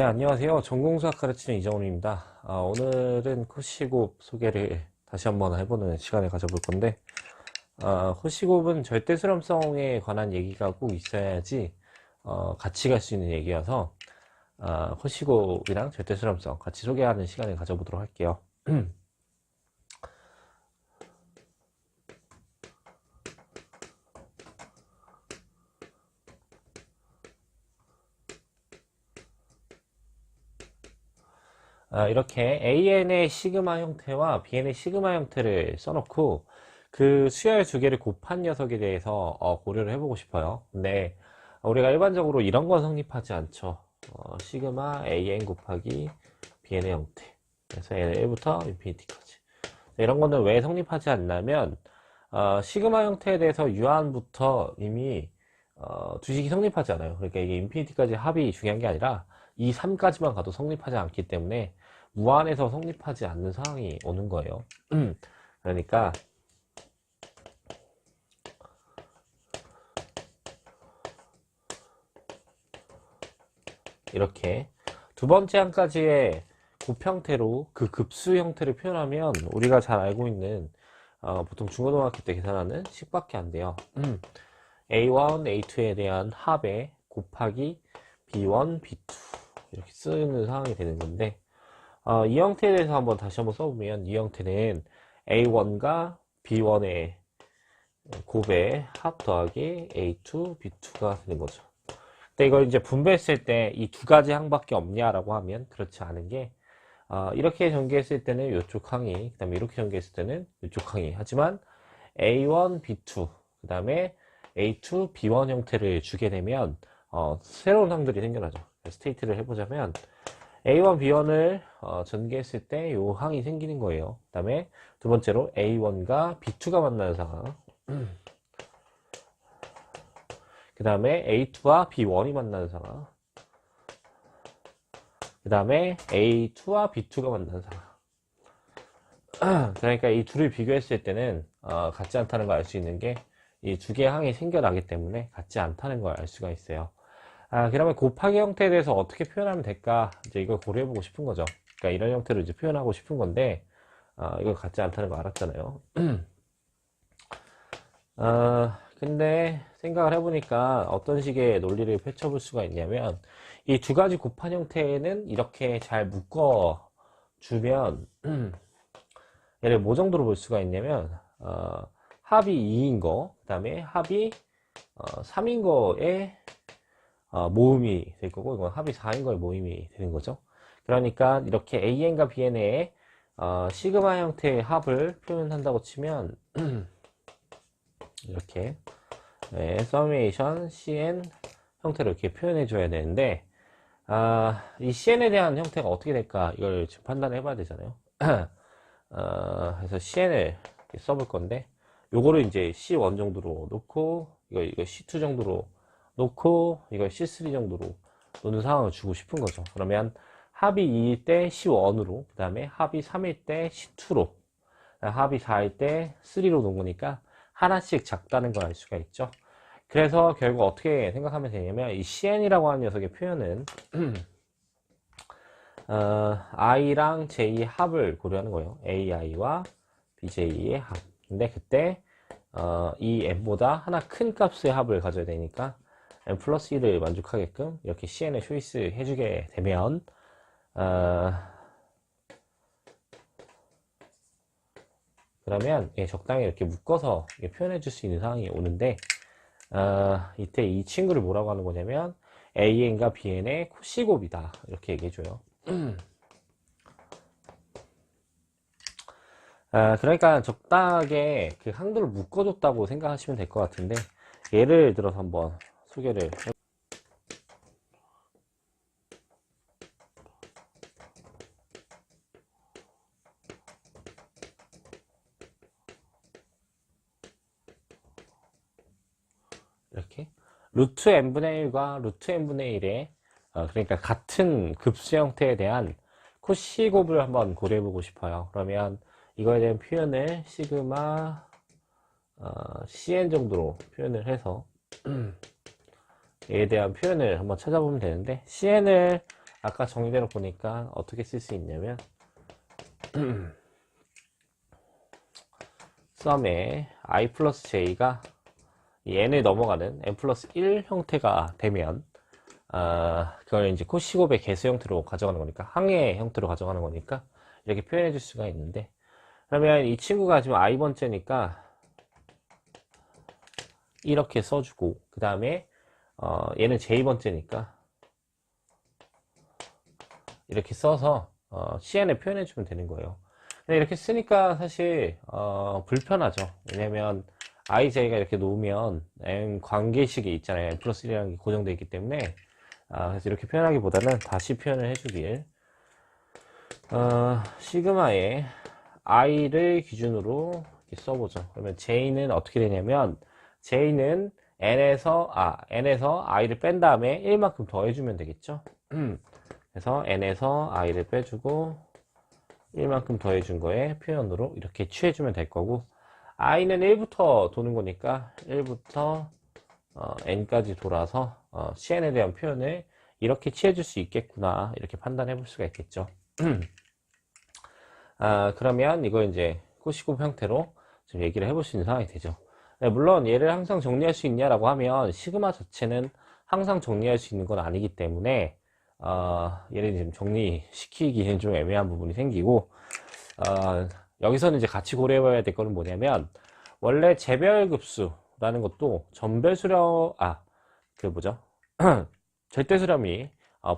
네, 안녕하세요. 전공수학 가르치는 이정훈입니다. 오늘은 코시곱 소개를 다시 한번 해보는 시간을 가져볼 건데, 코시곱은 절대수렴성에 관한 얘기가 꼭 있어야지, 같이 갈 수 있는 얘기여서, 코시곱이랑 절대수렴성 같이 소개하는 시간을 가져보도록 할게요. 이렇게 AN의 시그마 형태와 BN의 시그마 형태를 써놓고 그 수열 두 개를 곱한 녀석에 대해서 고려를 해보고 싶어요. 근데 우리가 일반적으로 이런 건 성립하지 않죠. 시그마 AN 곱하기 BN의 형태. 그래서 L부터 인피니티까지. 이런 거는 왜 성립하지 않냐면 시그마 형태에 대해서 유한부터 이미 주식이 성립하지 않아요. 그러니까 이게 인피니티까지 합이 중요한 게 아니라 이 3까지만 가도 성립하지 않기 때문에 무한에서 성립하지 않는 상황이 오는 거예요. 그러니까 이렇게 두 번째 항까지의 곱 형태로 그 급수 형태를 표현하면 우리가 잘 알고 있는 보통 중고등학교 때 계산하는 식밖에 안 돼요. A1, A2에 대한 합에 곱하기 B1, B2 이렇게 쓰는 상황이 되는 건데 이 형태에 대해서 다시 한번 써보면 이 형태는 A1과 B1의 곱의 합 더하기 A2, B2가 되는 거죠. 근데 이걸 이제 분배했을 때 이 두 가지 항밖에 없냐라고 하면 그렇지 않은 게 이렇게 전개했을 때는 이쪽 항이, 그 다음에 이렇게 전개했을 때는 이쪽 항이. 하지만 A1, B2, 그 다음에 A2, B1 형태를 주게 되면 새로운 항들이 생겨나죠. 스테이트를 해보자면 A1, B1을 전개했을 때 이 항이 생기는 거예요. 그 다음에 두 번째로 A1과 B2가 만나는 상황. 그 다음에 A2와 B1이 만나는 상황. 그 다음에 A2와 B2가 만나는 상황. 그러니까 이 둘을 비교했을 때는 같지 않다는 걸 알 수 있는 게 이 두 개의 항이 생겨나기 때문에 같지 않다는 걸 알 수가 있어요. 그러면 곱하기 형태에 대해서 어떻게 표현하면 될까? 이제 이걸 고려해보고 싶은 거죠. 그러니까 이런 형태로 이제 표현하고 싶은 건데, 이걸 같지 않다는 거 알았잖아요. 근데 생각을 해보니까 어떤 식의 논리를 펼쳐볼 수가 있냐면, 이 두 가지 곱한 형태는 이렇게 잘 묶어주면, 얘를 뭐 정도로 볼 수가 있냐면, 합이 2인 거, 그 다음에 합이 3인 거에 모음이 될 거고, 이건 합이 4인 거의 모임이 되는 거죠. 그러니까 이렇게 AN과 BN의 시그마 형태의 합을 표현한다고 치면 이렇게 summation CN 형태로 이렇게 표현해 줘야 되는데 이 CN에 대한 형태가 어떻게 될까 이걸 지금 판단을 해봐야 되잖아요. 그래서 CN을 써볼 건데 요거를 이제 C1 정도로 놓고 이거 C2 정도로 놓고 이걸 C3 정도로 놓는 상황을 주고 싶은 거죠. 그러면 합이 2일 때 C1으로, 그 다음에 합이 3일 때 C2로, 합이 4일 때 3로 놓은 거니까 하나씩 작다는 걸 알 수가 있죠. 그래서 결국 어떻게 생각하면 되냐면 이 CN이라고 하는 녀석의 표현은 I랑 J 합을 고려하는 거예요. AI와 BJ의 합. 근데 그때 이 M보다 하나 큰 값의 합을 가져야 되니까 M 플러스 1을 만족하게끔 이렇게 CN을 초이스 해주게 되면 그러면 적당히 이렇게 묶어서 표현해 줄 수 있는 상황이 오는데 이때 이 친구를 뭐라고 하는 거냐면 AN과 BN의 코시곱이다 이렇게 얘기해 줘요. 그러니까 적당하게 그 항들을 묶어줬다고 생각하시면 될 것 같은데 예를 들어서 한번 소개를 이렇게 루트 n분의 1과 루트 n분의 1의 그러니까 같은 급수 형태에 대한 코시곱을 한번 고려해 보고 싶어요. 그러면 이거에 대한 표현을 시그마 cn 정도로 표현을 해서 얘에 대한 표현을 한번 찾아보면 되는데 cn을 아까 정의대로 보니까 어떻게 쓸 수 있냐면 썸에 i 플러스 j가 이 n을 넘어가는 n 플러스 1 형태가 되면 그걸 이제 코시곱의 개수 형태로 가져가는 거니까 항의 형태로 가져가는 거니까 이렇게 표현해 줄 수가 있는데, 그러면 이 친구가 지금 i번째니까 이렇게 써주고, 그 다음에 얘는 j번째니까 이렇게 써서 cn을 표현해 주면 되는 거예요. 근데 이렇게 쓰니까 사실 불편하죠. 왜냐면 ij가 이렇게 놓으면 n 관계식이 있잖아요. n 플러스 1이라는 게 고정되어 있기 때문에, 그래서 이렇게 표현하기보다는 다시 표현을 해주길, 시그마의 i를 기준으로 이렇게 써보죠. 그러면 j는 어떻게 되냐면, j는 n에서 i를 뺀 다음에 1만큼 더해주면 되겠죠. 그래서 n에서 i를 빼주고 1만큼 더해준 거에 표현으로 이렇게 취해주면 될 거고, i는 1부터 도는 거니까 1부터 n까지 돌아서 cn에 대한 표현을 이렇게 취해줄 수 있겠구나, 이렇게 판단해 볼 수가 있겠죠. 그러면 이거 이제 코시곱 형태로 좀 얘기를 해볼 수 있는 상황이 되죠. 네, 물론 얘를 항상 정리할 수 있냐라고 하면 시그마 자체는 항상 정리할 수 있는 건 아니기 때문에 얘를 지금 정리시키기에는 좀 애매한 부분이 생기고, 여기서는 이제 같이 고려해봐야 될 거는 뭐냐면, 원래 재별급수라는 것도 전별 수렴, 절대 수렴이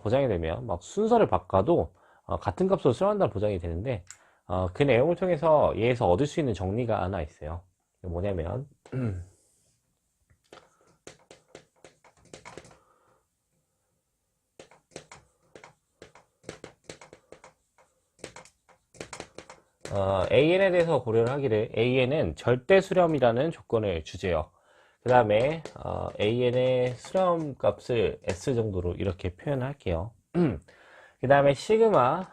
보장이 되면 막 순서를 바꿔도 같은 값으로 수렴한다는 보장이 되는데, 그 내용을 통해서 얘에서 얻을 수 있는 정리가 하나 있어요. 뭐냐면 AN에 대해서 고려를 하기를, AN은 절대 수렴이라는 조건을 주제요. 그 다음에 AN의 수렴 값을 S 정도로 이렇게 표현할게요. 그 다음에 시그마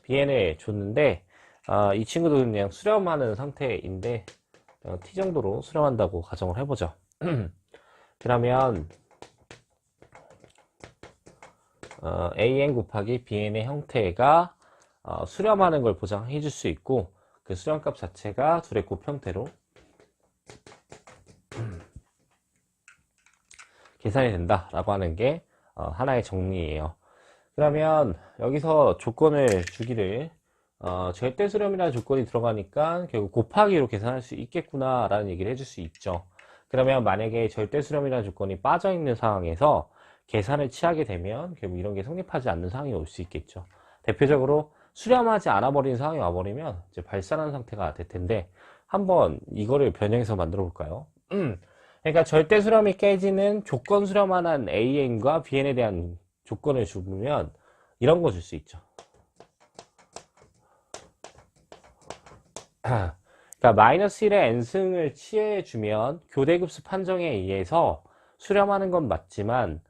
BN을 줬는데, 이 친구도 그냥 수렴하는 상태인데 T 정도로 수렴한다고 가정을 해보죠. 그러면 AN 곱하기 BN의 형태가 수렴하는 걸 보장해 줄 수 있고, 그 수렴값 자체가 둘의 곱 형태로 계산이 된다라고 하는 게 하나의 정리예요. 그러면 여기서 조건을 주기를, 절대 수렴이라는 조건이 들어가니까 결국 곱하기로 계산할 수 있겠구나 라는 얘기를 해줄 수 있죠. 그러면 만약에 절대 수렴이라는 조건이 빠져 있는 상황에서 계산을 취하게 되면 결국 이런 게 성립하지 않는 상황이 올 수 있겠죠. 대표적으로 수렴하지 않아 버린 상황이 와버리면 이제 발산한 상태가 될 텐데, 한번 이거를 변형해서 만들어 볼까요? 그러니까 절대 수렴이 깨지는 조건 수렴하는 AN과 BN에 대한 조건을 주면 이런 거 줄 수 있죠. 그러니까 마이너스 1의 n승을 취해주면 교대급수 판정에 의해서 수렴하는 건 맞지만,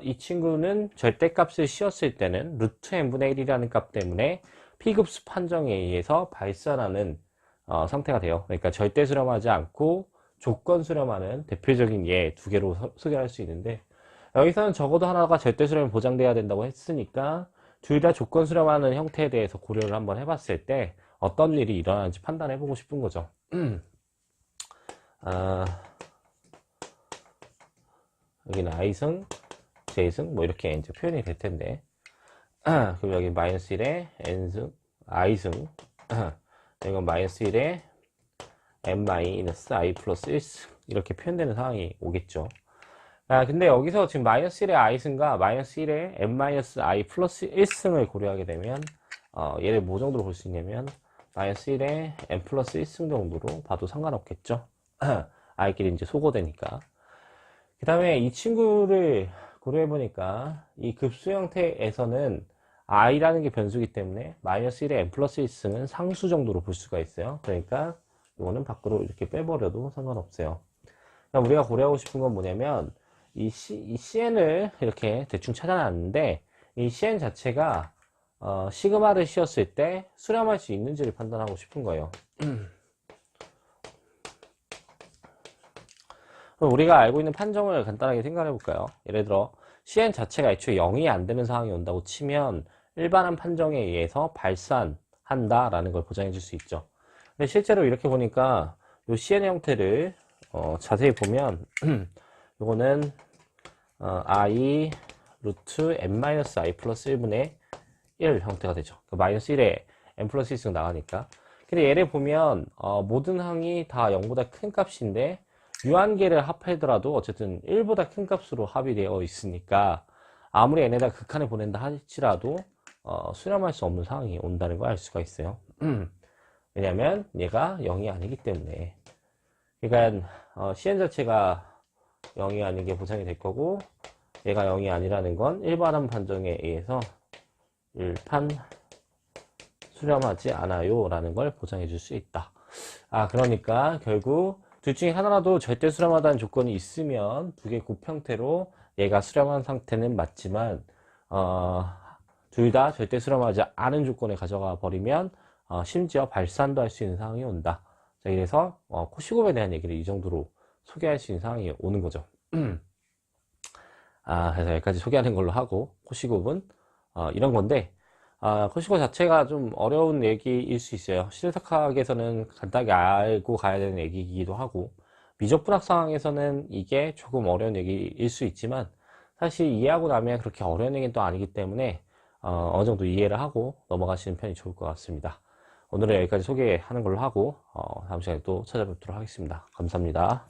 이 친구는 절대값을 씌웠을 때는 루트 n분의 1이라는 값 때문에 P급수 판정에 의해서 발산하는 상태가 돼요. 그러니까 절대 수렴하지 않고 조건 수렴하는 대표적인 예 두 개로 소개할 수 있는데, 여기서는 적어도 하나가 절대 수렴이 보장돼야 된다고 했으니까 둘 다 조건 수렴하는 형태에 대해서 고려를 한번 해봤을 때 어떤 일이 일어나는지 판단해보고 싶은 거죠. 여기는 i승, j승 뭐 이렇게 이제 표현이 될 텐데, 그럼 여기 마이너스 1에 n승, i승, 이건 마이너스 1에 n-i 플러스 1승 이렇게 표현되는 상황이 오겠죠. 근데 여기서 지금 마이너스 1의 i승과 마이너스 1의 n-i 플러스 1승을 고려하게 되면 얘를 뭐 정도로 볼 수 있냐면 마이너스 1의 n 플러스 1승 정도로 봐도 상관없겠죠. i끼리 이제 소거되니까. 그 다음에 이 친구를 고려해보니까 이 급수 형태에서는 i라는 게 변수이기 때문에 마이너스 1의 n 플러스 1승은 상수 정도로 볼 수가 있어요. 그러니까 이거는 밖으로 이렇게 빼버려도 상관없어요. 그러니까 우리가 고려하고 싶은 건 뭐냐면 이 CN을 이렇게 대충 찾아놨는데, 이 CN 자체가 시그마를 씌웠을 때 수렴할 수 있는지를 판단하고 싶은 거예요. 그럼 우리가 알고 있는 판정을 간단하게 생각해 볼까요? 예를 들어 CN 자체가 애초에 0이 안 되는 상황이 온다고 치면 일반한 판정에 의해서 발산한다라는 걸 보장해 줄 수 있죠. 근데 실제로 이렇게 보니까 이 CN의 형태를 자세히 보면 이거는 i 루트 n-i 플러스 1분의 1 형태가 되죠. 그 마이너스 1에 n 플러스 1씩 나가니까. 근데 얘를 보면 모든 항이 다 0보다 큰 값인데 유한계를 합하더라도 어쨌든 1보다 큰 값으로 합의되어 있으니까 아무리 n에다 극한을 보낸다 할지라도 수렴할 수 없는 상황이 온다는 걸 알 수가 있어요. 왜냐면 얘가 0이 아니기 때문에. 그러니까 CN 자체가 0이 아닌 게 보장이 될 거고 얘가 0이 아니라는 건 일반한 판정에 의해서 일판 수렴하지 않아요 라는 걸 보장해 줄 수 있다. 그러니까 결국 둘 중에 하나라도 절대 수렴하다는 조건이 있으면 두 개 곱 형태로 얘가 수렴한 상태는 맞지만 둘 다 절대 수렴하지 않은 조건을 가져가 버리면 심지어 발산도 할 수 있는 상황이 온다. 자, 그래서 코시곱에 대한 얘기를 이 정도로 소개할 수 있는 상황이 오는 거죠. 그래서 여기까지 소개하는 걸로 하고 코시곱은 이런 건데 코시곱 자체가 좀 어려운 얘기일 수 있어요. 실사학에서는 간단하게 알고 가야 되는 얘기이기도 하고 미적분학 상황에서는 이게 조금 어려운 얘기일 수 있지만 사실 이해하고 나면 그렇게 어려운 얘기는 또 아니기 때문에 어느 정도 이해를 하고 넘어가시는 편이 좋을 것 같습니다. 오늘은 여기까지 소개하는 걸로 하고 다음 시간에 또 찾아뵙도록 하겠습니다. 감사합니다.